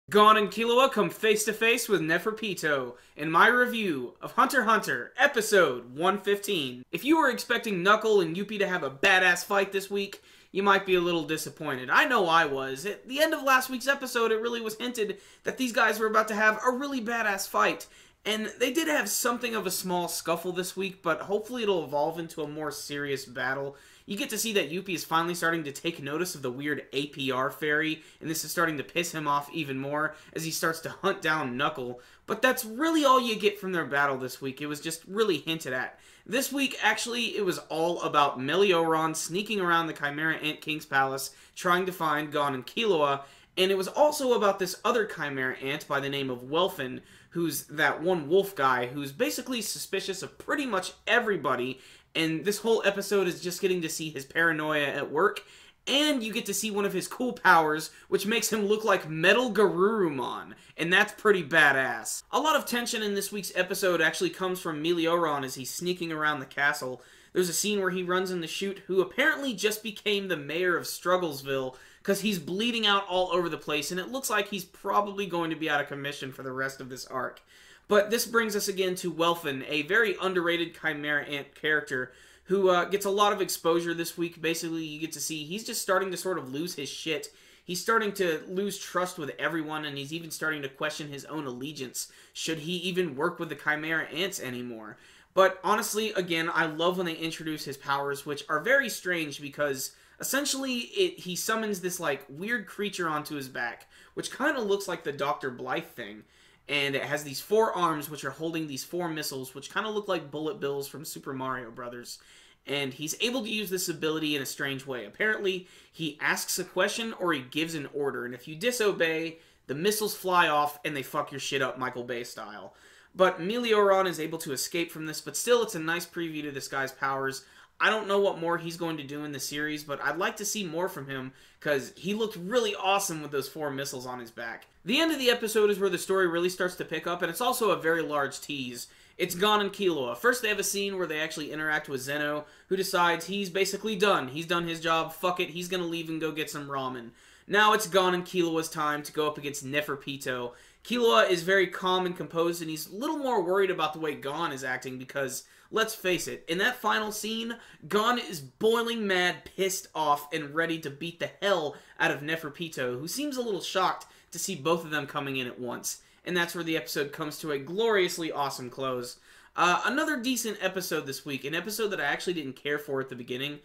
Gon and Killua come face to face with Neferpitou in my review of Hunter x Hunter, episode 115. If you were expecting Knuckle and Yuppie to have a badass fight this week, you might be a little disappointed. I know I was. At the end of last week's episode, it really was hinted that these guys were about to have a really badass fight. And they did have something of a small scuffle this week, but hopefully it'll evolve into a more serious battle. You get to see that Yuppie is finally starting to take notice of the weird APR fairy, and this is starting to piss him off even more as he starts to hunt down Knuckle. But that's really all you get from their battle this week. It was just really hinted at. This week, actually, it was all about Melioron sneaking around the Chimera Ant King's palace, trying to find Gon and Killua, and it was also about this other Chimera Ant by the name of Welfin, who's that one wolf guy who's basically suspicious of pretty much everybody, and this whole episode is just getting to see his paranoia at work, and you get to see one of his cool powers, which makes him look like Metal Garurumon, and that's pretty badass. A lot of tension in this week's episode actually comes from Melioron as he's sneaking around the castle. There's a scene where he runs in the chute, who apparently just became the mayor of Strugglesville, because he's bleeding out all over the place, and it looks like he's probably going to be out of commission for the rest of this arc. But this brings us again to Welfin, a very underrated Chimera Ant character who gets a lot of exposure this week. Basically, you get to see he's just starting to sort of lose his shit. He's starting to lose trust with everyone, and he's even starting to question his own allegiance. Should he even work with the Chimera Ants anymore? But honestly, again, I love when they introduce his powers, which are very strange because essentially he summons this like weird creature onto his back, which kind of looks like the Dr. Blythe thing. And it has these four arms which are holding these four missiles, which kind of look like bullet bills from Super Mario Brothers. And he's able to use this ability in a strange way. Apparently, he asks a question or he gives an order. And if you disobey, the missiles fly off and they fuck your shit up Michael Bay style. But Melioron is able to escape from this, but still it's a nice preview to this guy's powers. I don't know what more he's going to do in the series, but I'd like to see more from him because he looked really awesome with those four missiles on his back. The end of the episode is where the story really starts to pick up, and it's also a very large tease. It's Gon and Killua. First, they have a scene where they actually interact with Zeno, who decides he's basically done. He's done his job. Fuck it. He's going to leave and go get some ramen. Now it's Gon and Killua's time to go up against Neferpitou. Killua is very calm and composed, and he's a little more worried about the way Gon is acting because, let's face it, in that final scene, Gon is boiling mad, pissed off, and ready to beat the hell out of Neferpitou, who seems a little shocked to see both of them coming in at once. And that's where the episode comes to a gloriously awesome close. Another decent episode this week, an episode that I actually didn't care for at the beginning,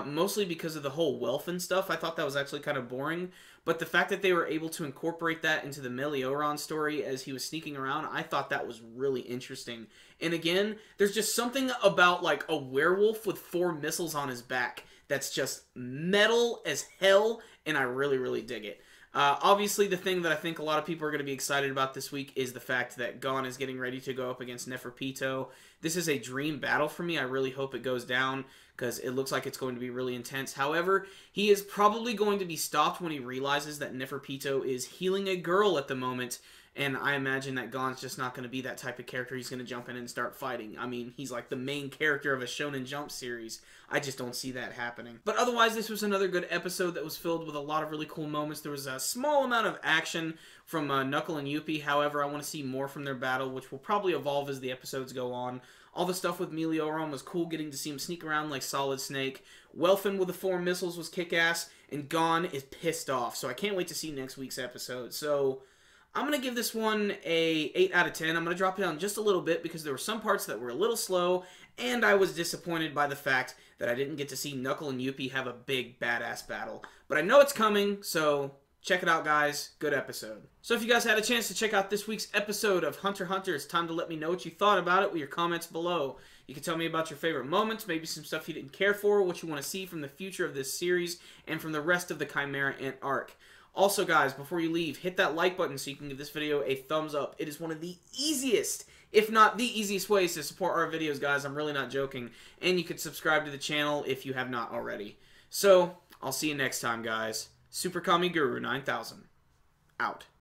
mostly because of the whole Welfin stuff. I thought that was actually kind of boring, but the fact that they were able to incorporate that into the Melioron story as he was sneaking around, I thought that was really interesting. And again, there's just something about like a werewolf with four missiles on his back that's just metal as hell, and I really, really dig it. Obviously, the thing that I think a lot of people are going to be excited about this week is the fact that Gon is getting ready to go up against Neferpitou. This is a dream battle for me. I really hope it goes down because it looks like it's going to be really intense. However, he is probably going to be stopped when he realizes that Neferpitou is healing a girl at the moment. And I imagine that Gon's just not going to be that type of character. He's going to jump in and start fighting. I mean, he's like the main character of a Shonen Jump series. I just don't see that happening. But otherwise, this was another good episode that was filled with a lot of really cool moments. There was a small amount of action from Knuckle and Yuppie. However, I want to see more from their battle, which will probably evolve as the episodes go on. All the stuff with Melioron was cool, getting to see him sneak around like Solid Snake. Welfin with the four missiles was kick-ass, and Gon is pissed off. So I can't wait to see next week's episode. So I'm going to give this one a 8 out of 10. I'm going to drop it down just a little bit because there were some parts that were a little slow, and I was disappointed by the fact that I didn't get to see Knuckle and Yuppie have a big, badass battle. But I know it's coming, so check it out, guys. Good episode. So if you guys had a chance to check out this week's episode of Hunter x Hunter, it's time to let me know what you thought about it with your comments below. You can tell me about your favorite moments, maybe some stuff you didn't care for, what you want to see from the future of this series, and from the rest of the Chimera Ant arc. Also, guys, before you leave, hit that like button so you can give this video a thumbs up. It is one of the easiest, if not the easiest ways to support our videos, guys. I'm really not joking. And you could subscribe to the channel if you have not already. So, I'll see you next time, guys. Super Kami Guru 9000. Out.